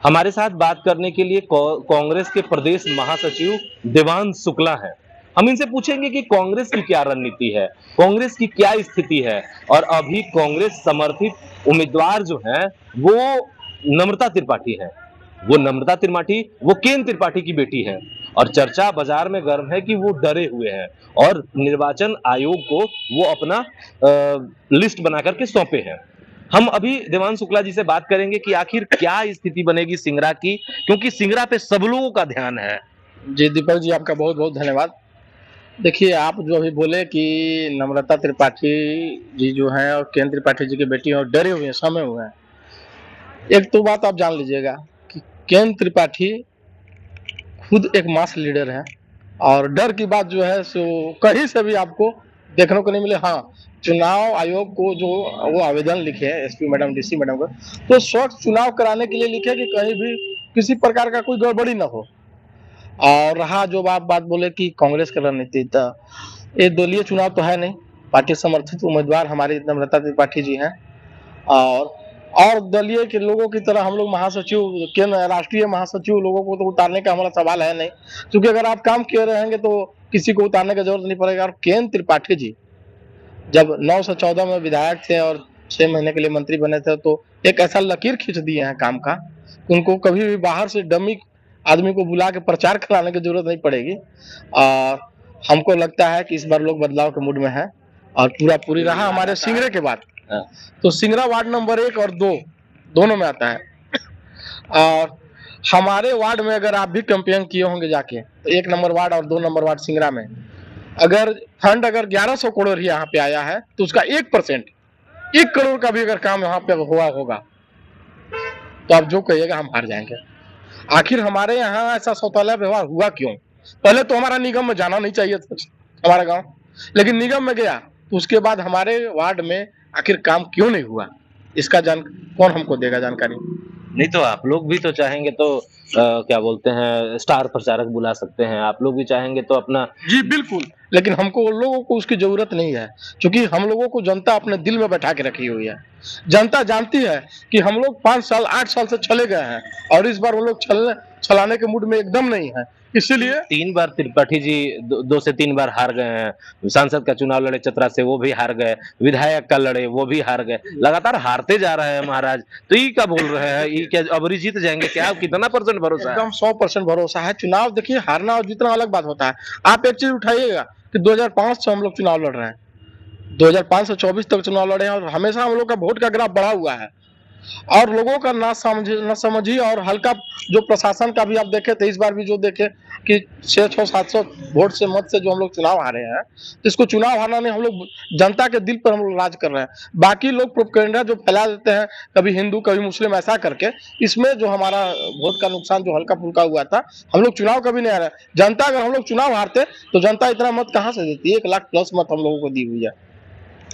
हमारे साथ बात करने के लिए कांग्रेस के प्रदेश महासचिव देवांश शुक्ला हैं। हम इनसे पूछेंगे कि कांग्रेस की क्या रणनीति है, कांग्रेस की क्या स्थिति है और अभी कांग्रेस समर्थित उम्मीदवार जो हैं वो नम्रता त्रिपाठी हैं। वो नम्रता त्रिपाठी वो केन त्रिपाठी की बेटी हैं और चर्चा बाजार में गर्म है कि वो डरे हुए हैं और निर्वाचन आयोग को वो अपना लिस्ट बना करके सौंपे हैं। हम अभी देवांश शुक्ला जी से बात करेंगे कि आखिर क्या स्थिति बनेगी सिंगरा की, क्योंकि सिंगरा पे सब लोगों का ध्यान है। जी दीपक जी, आपका बहुत बहुत धन्यवाद। देखिए, आप जो अभी बोले कि नम्रता त्रिपाठी जी जो हैं और केन त्रिपाठी जी की बेटी हैं और डरे हुए हैं, सहमे हुए हैं। एक तो बात आप जान लीजिएगा कि केन त्रिपाठी खुद एक मास लीडर है और डर की बात जो है सो कहीं से भी आपको देखने को नहीं मिले। हाँ, चुनाव आयोग को जो वो आवेदन लिखे हैं एसपी मैडम, डीसी मैडम को, तो स्वच्छ चुनाव कराने के लिए लिखे कि कहीं भी किसी प्रकार का कोई गड़बड़ी न हो। और रहा जो आप बात बोले कि कांग्रेस की रणनीति, तो ये दलीय चुनाव तो है नहीं, पार्टी समर्थित उम्मीदवार हमारी नम्रता त्रिपाठी जी हैं। और दलीय के लोगों की तरह हम लोग महासचिव के राष्ट्रीय महासचिव लोगों को तो उतारने का हमारा सवाल है नहीं, क्योंकि अगर आप काम किए रहेंगे तो किसी को उतारने की जरूरत नहीं पड़ेगा। और केन त्रिपाठी जी जब 9 से 14 में विधायक थे और 6 महीने के लिए मंत्री बने थे, तो एक ऐसा लकीर खींच दिए हैं काम का, उनको कभी भी बाहर से डमी आदमी को बुला के प्रचार कराने की जरूरत नहीं पड़ेगी। और हमको लगता है कि इस बार लोग बदलाव के मूड में है और पूरा पूरी रहा हमारे सिंगरे के बाद। तो सिंगरा वार्ड नंबर 1 और 2 दोनों में आता है। और हमारे वार्ड में अगर आप भी कैंपेन किए होंगे जाके, तो 1 नंबर वार्ड और 2 नंबर वार्ड सिंगरा में अगर फंड 1100 करोड़ यहाँ पे आया है, तो उसका 1%, 1 करोड़ का भी अगर काम यहाँ पे हुआ होगा, तो आप जो कहिएगा हम हार जाएंगे। आखिर हमारे यहाँ ऐसा शौचालय व्यवहार हुआ क्यों? पहले तो हमारा निगम में जाना नहीं चाहिए था हमारा गांव, लेकिन निगम में गया तो उसके बाद हमारे वार्ड में आखिर काम क्यों नहीं हुआ, इसका कौन हमको देगा जानकारी? नहीं तो आप लोग भी तो चाहेंगे तो क्या बोलते हैं स्टार प्रचारक बुला सकते हैं, आप लोग भी चाहेंगे तो अपना। जी बिल्कुल, लेकिन हमको उन लोगों को उसकी जरूरत नहीं है, क्योंकि हम लोगों को जनता अपने दिल में बैठा के रखी हुई है। जनता जानती है कि हम लोग 5 साल 8 साल से चले गए हैं और इस बार वो लोग छलाने के मूड में एकदम नहीं है, इसीलिए 3 बार त्रिपाठी जी 2 से 3 बार हार गए हैं। सांसद का चुनाव लड़े चतरा से, वो भी हार गए। विधायक का लड़े, वो भी हार गए। लगातार हारते जा रहे हैं महाराज। तो ये क्या बोल रहे हैं, ये क्या अबरी जीत जाएंगे क्या? कितना परसेंट भरोसा है? एकदम 100% भरोसा है। चुनाव देखिए, हारना और जीतना अलग बात होता है। आप एक चीज उठाइएगा कि 2005 से हम लोग चुनाव लड़ रहे हैं, 2005 से 24 तक चुनाव लड़े हैं और हमेशा हम लोग का वोट का ग्राफ बढ़ा हुआ है। और लोगों का ना समझी और हल्का जो प्रशासन का भी आप देखे थे, इस बार भी जो देखे कि 600-700 वोट से मत से जो हम लोग चुनाव हारे हैं, तो इसको चुनाव हारना नहीं, हम लोग जनता के दिल पर हम लोग राज कर रहे हैं। बाकी लोग प्रोपेगेंडा जो फैला देते हैं, कभी हिंदू कभी मुस्लिम ऐसा करके, इसमें जो हमारा वोट का नुकसान जो हल्का फुल्का हुआ था, हम लोग चुनाव कभी नहीं हारे। जनता अगर हम लोग चुनाव हारते तो जनता इतना मत कहाँ से देती? 1 लाख प्लस मत हम लोगों को दी हुई है।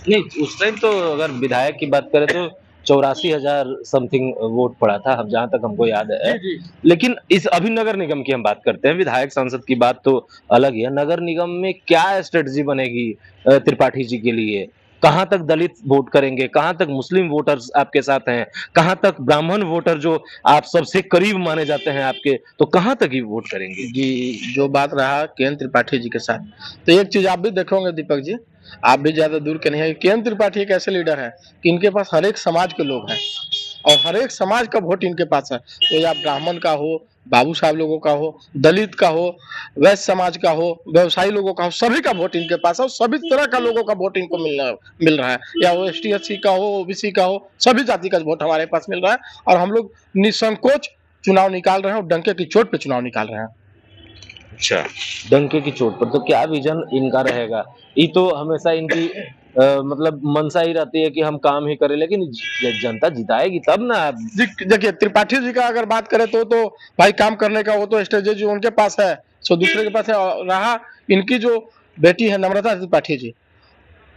नहीं, उस टाइम तो अगर विधायक की बात करें तो 84,000 समथिंग वोट पड़ा था, अब जहाँ तक हमको याद है। जी जी। लेकिन इस अभी नगर निगम की हम बात करते हैं, विधायक सांसद की बात तो अलग ही है। नगर निगम में क्या स्ट्रेटजी बनेगी त्रिपाठी जी के लिए? कहाँ तक दलित वोट करेंगे? कहाँ तक मुस्लिम वोटर्स आपके साथ हैं? कहाँ तक ब्राह्मण वोटर जो आप सबसे करीब माने जाते हैं आपके, तो कहाँ तक ही वोट करेंगे? जी, जो बात रहा केन त्रिपाठी जी के साथ, तो एक चीज आप भी देखोगे दीपक जी, आप भी ज्यादा दूर के नहीं है। केन त्रिपाठी एक ऐसे लीडर है कि इनके पास हर एक समाज के लोग हैं और हर एक समाज का वोट इनके पास है। तो या ब्राह्मण का हो, बाबू साहब लोगों का हो, दलित का हो, वैश्य समाज का हो, व्यवसायी लोगों का हो, सभी का वोट इनके पास है और सभी तरह का लोगों का वोट इनको मिल रहा है। या वो ST SC का हो, OBC का हो, सभी जाति का वोट हमारे पास मिल रहा है और हम लोग निसंकोच चुनाव निकाल रहे हैं और डंके की चोट पे चुनाव निकाल रहे हैं। अच्छा, डंके की चोट पर। तो क्या विजन इनका रहेगा? ये तो हमेशा इनकी मतलब मंशा ही रहती है कि हम काम ही करें, लेकिन जनता जिताएगी तब ना। देखिए, त्रिपाठी जी का अगर बात करें तो भाई काम करने का वो तो स्ट्रेटेजी जो उनके पास है सो दूसरे के पास है। रहा इनकी जो बेटी है नम्रता त्रिपाठी जी,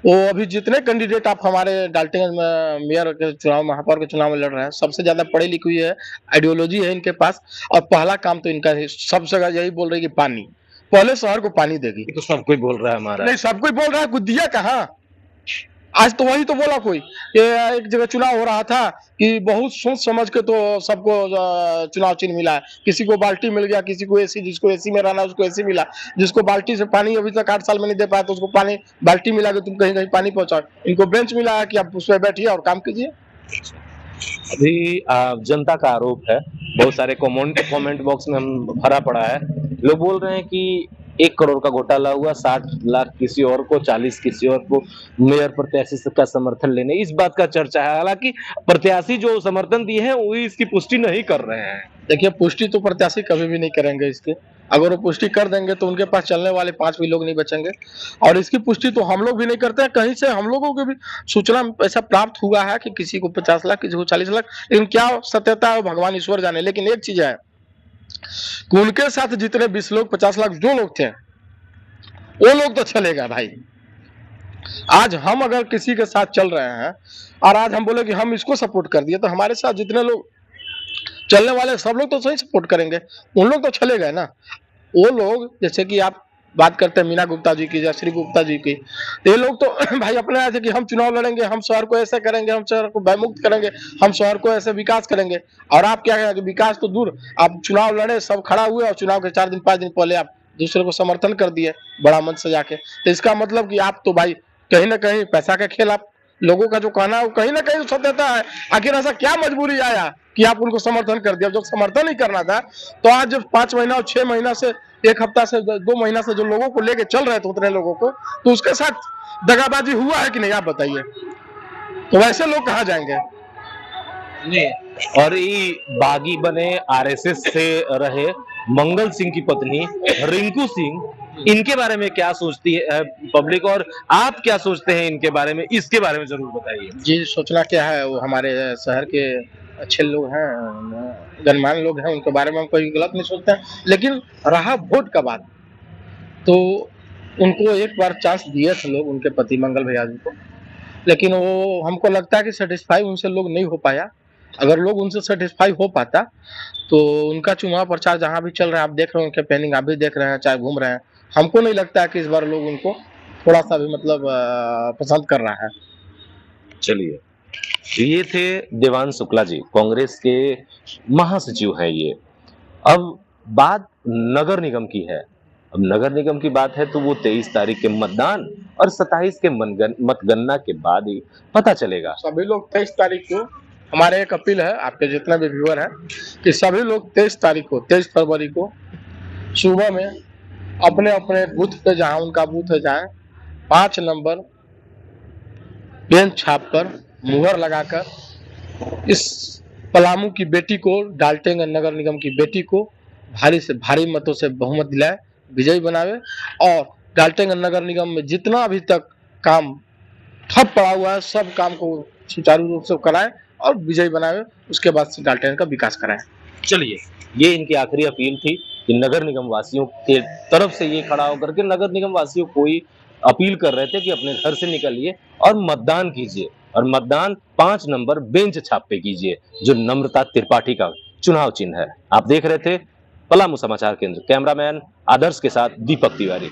वो अभी जितने कैंडिडेट आप हमारे डाल्टनगंज में मेयर के चुनाव, महापौर के चुनाव में लड़ रहे हैं, सबसे ज्यादा पढ़ी लिखी हुई है, आइडियोलॉजी है इनके पास। और पहला काम तो इनका सब जगह यही बोल रही है कि पानी, पहले शहर को पानी देगी। ये तो सब कोई बोल रहा है हमारा। नहीं, सब कोई बोल रहा है, कुछ दिया कहाँ? आज तो वही तो बोला कोई कि एक जगह चुनाव हो रहा था कि बहुत सोच समझ के तो सबको चुनाव चिन्ह मिला है। किसी को बाल्टी मिल गया, किसी को एसी, जिसको एसी में रहना उसको एसी मिला, जिसको बाल्टी से पानी अभी तक 8 साल में नहीं दे पाया तो उसको पानी बाल्टी मिला के तुम कहीं कहीं पानी पहुंचाओ। इनको बेंच मिला है कि आप उस पर बैठिए और काम कीजिए। अभी जनता का आरोप है, बहुत सारे कमेंट बॉक्स में हम भरा पड़ा है, लोग बोल रहे हैं कि 1 करोड़ का घोटाला हुआ, 60 लाख किसी और को, 40 किसी और को, मेयर प्रत्याशी का समर्थन लेने, इस बात का चर्चा है। हालांकि प्रत्याशी जो समर्थन दिए हैं वो इसकी पुष्टि नहीं कर रहे हैं। देखिए, पुष्टि तो प्रत्याशी कभी भी नहीं करेंगे इसके। अगर वो पुष्टि कर देंगे तो उनके पास चलने वाले 5 भी लोग नहीं बचेंगे, और इसकी पुष्टि तो हम लोग भी नहीं करते हैं। कहीं से हम लोगों को भी सूचना ऐसा प्राप्त हुआ है कि किसी को 50 लाख, किसी को 40 लाख, लेकिन क्या सत्यता है वो भगवान ईश्वर जाने। लेकिन एक चीज है कि उनके साथ जितने 20 लोग, 50 लाख जो लोग थे, वो लोग तो चलेगा भाई। आज हम अगर किसी के साथ चल रहे हैं और आज हम बोले कि हम इसको सपोर्ट कर दिए, तो हमारे साथ जितने लोग चलने वाले सब लोग तो सही सपोर्ट करेंगे, उन लोग तो चले गए ना। वो लोग, जैसे कि आप बात करते हैं मीना गुप्ता जी की, जयश्री गुप्ता जी की, तो ये लोग तो भाई अपने ऐसे कि हम चुनाव लड़ेंगे, हम शहर को ऐसे करेंगे, हम शहर को भयमुक्त करेंगे, हम शहर को ऐसे विकास करेंगे। और आप क्या कहेंगे, विकास तो दूर, आप चुनाव लड़े, सब खड़ा हुए और चुनाव के 4 दिन 5 दिन पहले आप दूसरे को समर्थन कर दिए बड़ा मंच सजा के। तो इसका मतलब कि आप तो भाई कहीं ना कहीं पैसा का खेल, आप लोगों का जो कहना है कहीं ना कहीं तो सत्यता है। आखिर ऐसा क्या मजबूरी आया कि आप उनको समर्थन कर दिया? जब समर्थन ही करना था तो आज जब 5 महीना और 6 महीना से, 1 हफ्ता से, 2 महीना से जो लोगों को लेके चल रहे थे उतने लोगों को, तो उसके साथ दगाबाजी हुआ है कि नहीं, आप बताइए। तो वैसे लोग कहाँ जाएंगे? नहीं, और ये बागी बने आरएसएस से रहे मंगल सिंह की पत्नी रिंकू सिंह, इनके बारे में क्या सोचती है पब्लिक, और आप क्या सोचते हैं इनके बारे में, इसके बारे में जरूर बताइए। जी, सोचना क्या है, वो हमारे शहर के अच्छे लोग हैं, गणमान्य लोग हैं, उनके बारे में हम कोई गलत नहीं सोचते हैं। लेकिन रहा वोट का बात, तो उनको एक बार चांस दिए थे लोग, उनके पति मंगल भैया जी को, लेकिन वो हमको लगता है कि सेटिस्फाई उनसे लोग नहीं हो पाया। अगर लोग उनसे सेटिस्फाई हो पाता तो उनका चुनाव प्रचार जहाँ भी चल रहा है, आप देख रहे हो, कैंपेनिंग आप भी देख रहे हैं, चाहे घूम रहे हैं, हमको नहीं लगता है कि इस बार लोग उनको थोड़ा सा भी मतलब पसंद कर रहा है। चलिए, ये थे देवांश शुक्ला जी, कांग्रेस के महासचिव हैं ये। अब बात नगर निगम की है। अब नगर निगम की बात है तो वो 23 तारीख के मतदान और 27 के मतगणना के बाद ही पता चलेगा। सभी लोग 23 तारीख को, हमारे एक अपील है आपके जितने भी व्यूअर हैं, कि सभी लोग 23 तारीख को, 23 फरवरी को सुबह में अपने अपने बूथ पे, जहाँ उनका बूथ है, जाएं, 5 नंबर पेन छाप कर, मुहर लगाकर इस पलामू की बेटी को, डाल्टेंगंज नगर निगम की बेटी को भारी से भारी मतों से बहुमत दिलाए, विजयी बनावे, और डाल्टेंगंज नगर निगम में जितना अभी तक काम ठप पड़ा हुआ है सब काम को सुचारू रूप से कराएं और विजयी बनावे। उसके बाद से डाल्टेंगंज का विकास कराएं। चलिए, ये इनकी आखिरी अपील थी कि नगर निगम वासियों के तरफ से ये खड़ा होकर के नगर निगम वासियों को ही अपील कर रहे थे कि अपने घर से निकलिए और मतदान कीजिए, और मतदान 5 नंबर बेंच छाप पे कीजिए, जो नम्रता त्रिपाठी का चुनाव चिन्ह है। आप देख रहे थे पलामू समाचार केंद्र, कैमरामैन आदर्श के साथ दीपक तिवारी।